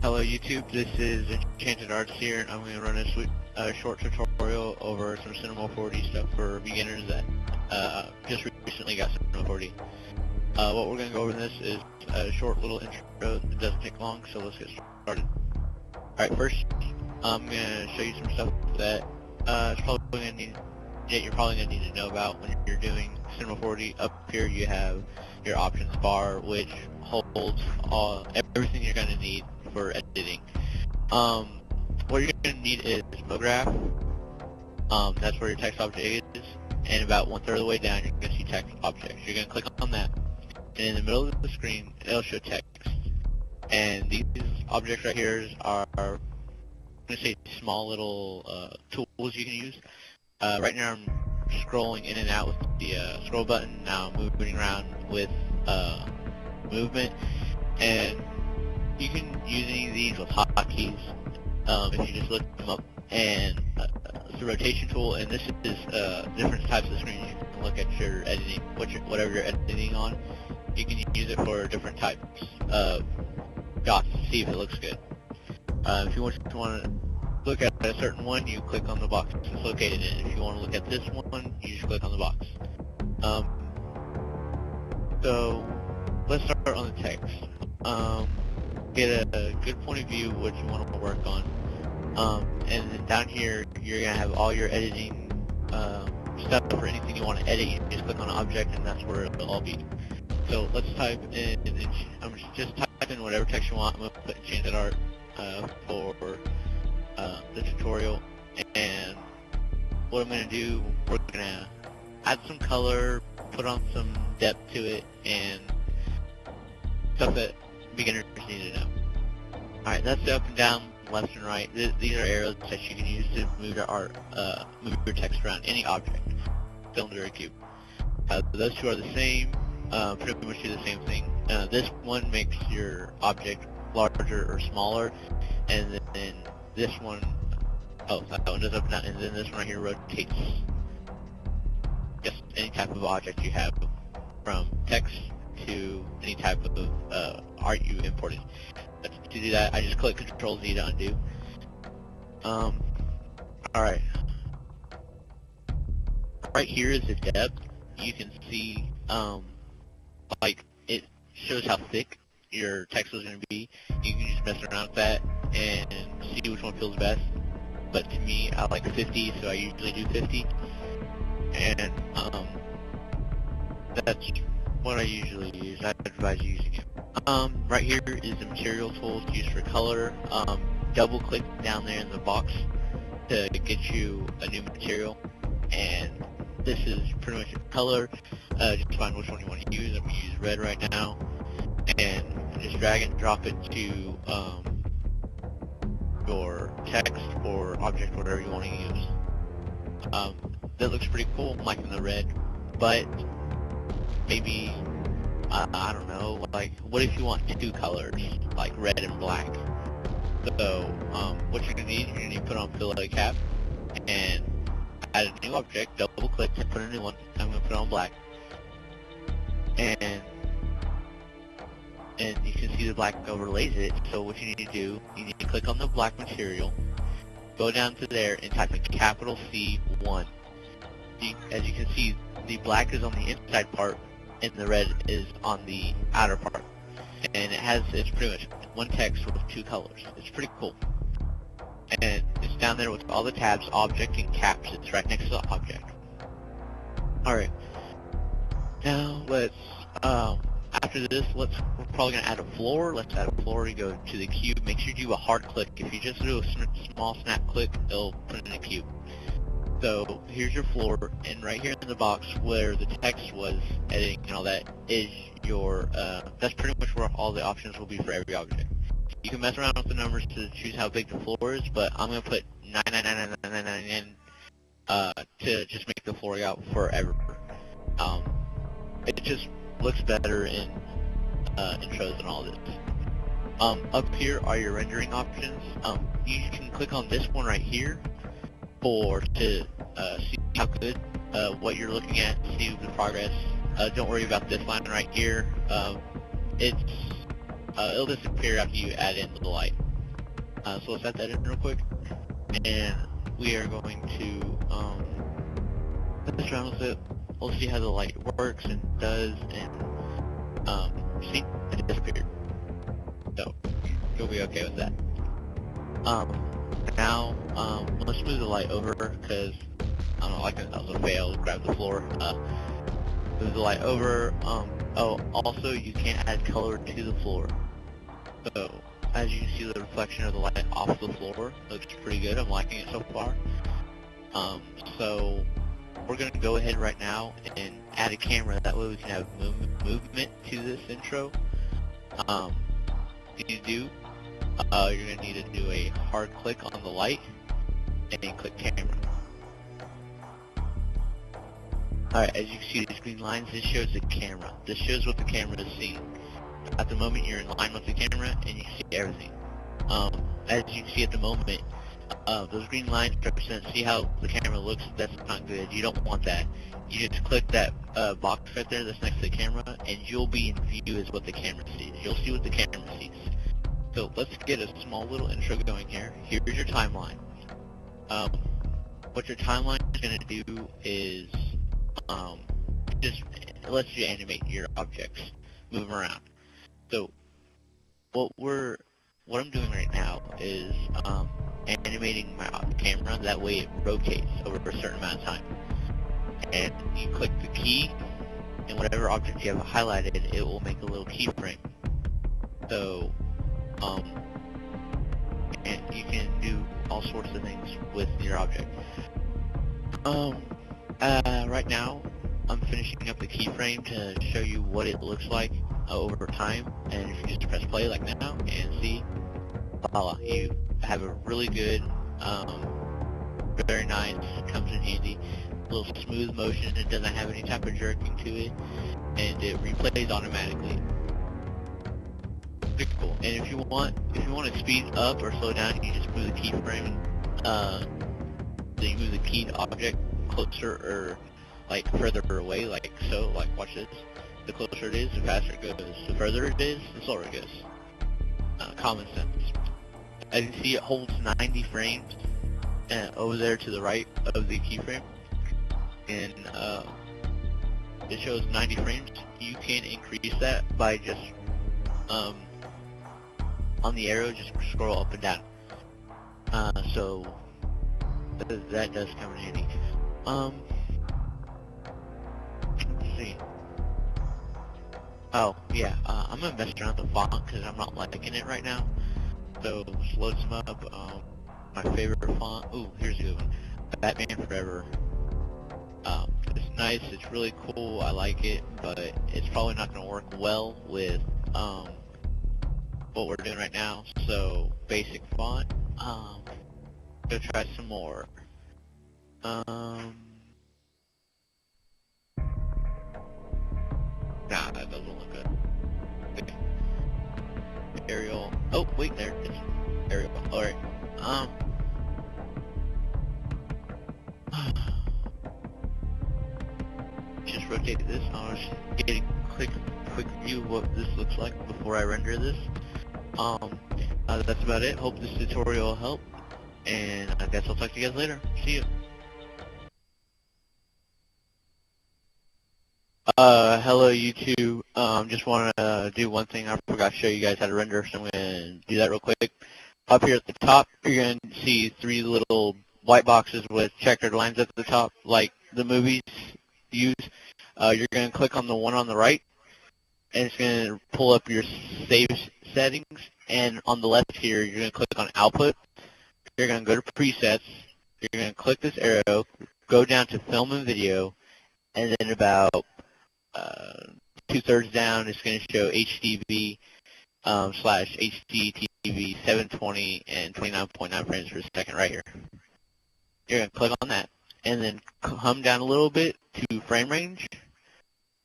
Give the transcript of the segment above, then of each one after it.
Hello YouTube, this is Enchanted Arts here, and I'm going to run a short tutorial over some Cinema 4D stuff for beginners that just recently got Cinema 4D. What we're going to go over in this is a short little intro. It doesn't take long, so let's get started. Alright, first I'm going to show you some stuff that you're probably going to need to know about when you're doing Cinema 4D. Up here you have your options bar, which holds everything you're going to need for editing. What you're going to need is MoGraph. That's where your text object is, and about 1/3 of the way down you're going to see text objects. You're going to click on that, and in the middle of the screen it'll show text. And these objects right here are, I'm going to say, small little tools you can use. Right now I'm scrolling in and out with the scroll button. Now I'm moving around with movement, and you can use any of these with hotkeys if you just look them up. And it's a rotation tool, and this is different types of screens. You can look at your editing, whatever you're editing on. You can use it for different types of dots to see if it looks good. If you want to look at a certain one, you click on the box it's located in. If you want to look at this one, you just click on the box. So let's start on the text. Get a good point of view of what you want to work on. And then down here, you're going to have all your editing stuff for anything you want to edit. You just click on an object, and that's where it'll all be. So let's type in, I'm just type in whatever text you want. I'm going to put Enchanted Art for the tutorial. And what I'm going to do, we're going to add some color, put on some depth to it, and stuff that beginners need to know. Alright, that's the up and down, left and right. These are arrows that you can use to move your art, move your text around any object, cylinder or cube. Those two are the same, pretty much do the same thing. This one makes your object larger or smaller, and then this one, that one does up and down, and then this one right here rotates just any type of object you have, from text to any type of art you imported. To do that, I just click Control-Z to undo. Alright. Right here is the depth. You can see, like, it shows how thick your text is going to be. You can just mess around with that and see which one feels best. But to me, I like 50, so I usually do 50. And, that's what I usually use. I advise using it. Right here is the material tools used for color. Double click down there in the box to get you a new material, and this is pretty much your color. Just find which one you want to use. I'm going to use red right now, and just drag and drop it to your text or object, whatever you want to use. That looks pretty cool, I'm liking the red, but maybe, I don't know, like, what if you want two colors, like red and black? So, what you're going to need, to put on fill a cap, and add a new object, double click to put a new one. I'm going to put it on black. And you can see the black overlays it, so what you need to do, you need to click on the black material, go down to there, and type in capital C1. As you can see, the black is on the inside part, and the red is on the outer part. And it's pretty much one text with two colors. It's pretty cool. And it's down there with all the tabs, object, and caps. It's right next to the object. Alright. Now, let's, after this, we're probably going to add a floor. Let's add a floor. You go to the cube. Make sure you do a hard click. If you just do a small snap click, it'll put it in a cube. So here's your floor, and right here in the box where the text was, editing and all that, is your, that's pretty much where all the options will be for every object. You can mess around with the numbers to choose how big the floor is, but I'm going to put 9999999 to just make the floor out forever. It just looks better in intros and all this. Up here are your rendering options. You can click on this one right here to see how good what you're looking at, see the progress. Don't worry about this line right here. It's it'll disappear after you add in the light. So let's add that in real quick, and we are going to mess around with it. We'll see how the light works and does, and see, it disappeared. So you'll be okay with that. Now let's move the light over, because I don't know, like that was a fail. Grab the floor. Move the light over. Oh, also you can't add color to the floor. So as you can see, the reflection of the light off the floor looks pretty good. I'm liking it so far. So we're going to go ahead right now and add a camera. That way we can have movement to this intro. You're going to need to do a hard click on the light and then click camera. Alright, as you can see these green lines, this shows the camera. This shows what the camera is seeing. At the moment you're in line with the camera and you can see everything. As you can see at the moment, those green lines represent, see how the camera looks? That's not good. You don't want that. You just click that box right there that's next to the camera, and you'll be in view as what the camera sees. You'll see what the camera sees. So let's get a small little intro going here. Here's your timeline. What your timeline is going to do is just it lets you animate your objects, move them around. So what I'm doing right now is animating my camera. That way it rotates over a certain amount of time. And you click the key, and whatever object you have highlighted, it will make a little keyframe. So and you can do all sorts of things with your object. Right now I'm finishing up the keyframe to show you what it looks like over time, and if you just press play like now and see, voila, you have a really good, very nice, comes in handy, little smooth motion. It doesn't have any type of jerking to it, and it replays automatically. Pretty cool. And if you want to speed up or slow down, you just move the keyframe, then you move the keyed object closer or like further away, like so. Like watch this. The closer it is, the faster it goes. The further it is, the slower it goes. Common sense. As you can see, it holds 90 frames over there to the right of the keyframe, and it shows 90 frames. You can increase that by just on the arrow, just scroll up and down. So that does come in handy. Let's see. Oh yeah, I'm gonna mess around with the font because I'm not liking it right now. So let's load some up. My favorite font. Ooh, here's a good one. Batman Forever. It's nice. It's really cool. I like it, but it's probably not gonna work well with what we're doing right now. So basic font. Go try some more. Nah, that doesn't look good. Okay. Arial. Oh, wait, there it is. Arial. Alright. Just rotate this. I'll just get a quick view of what this looks like before I render this. That's about it. Hope this tutorial will help, and I guess I'll talk to you guys later. See you. Hello YouTube. Just want to do one thing. I forgot to show you guys how to render, so I'm going to do that real quick. Up here at the top, you're going to see 3 little white boxes with checkered lines at the top, like the movies use. You're going to click on the one on the right, and it's going to pull up your save settings. And on the left here, you're going to click on Output. You're going to go to Presets. You're going to click this arrow, go down to Film and Video, and then about 2/3 down, it's going to show HDV slash HDTV 720 and 29.9 frames per second right here. You're going to click on that, and then come down a little bit to frame range,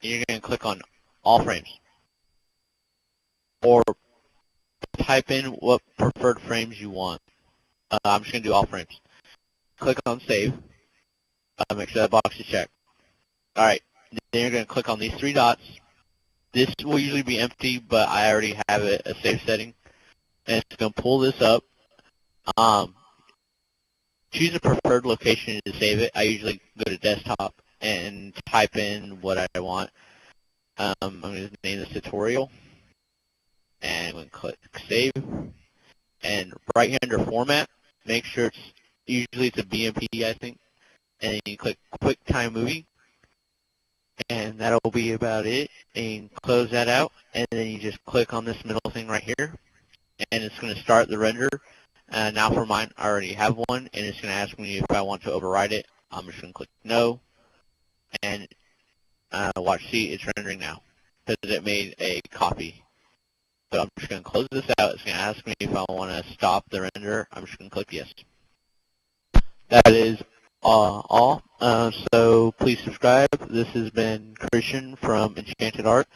and you're going to click on all frames. Or type in what preferred frames you want. I'm just going to do all frames. Click on Save. Make sure that box is checked. Alright, then you're going to click on these 3 dots, this will usually be empty, but I already have a safe setting. And it's going to pull this up. Choose a preferred location to save it. I usually go to desktop and type in what I want. I'm going to name this tutorial. And I'm going to click save. And right here under format, make sure usually it's a BMP, I think. And you click QuickTime Movie. And that'll be about it. And you close that out. And then you just click on this middle thing right here. And it's going to start the render. Now for mine, I already have one, and it's going to ask me if I want to override it. I'm just going to click no, and watch, see, it's rendering now, because it made a copy. So I'm just going to close this out. It's going to ask me if I want to stop the render. I'm just going to click yes. That is all. So please subscribe. This has been Christian from Enchanted Art.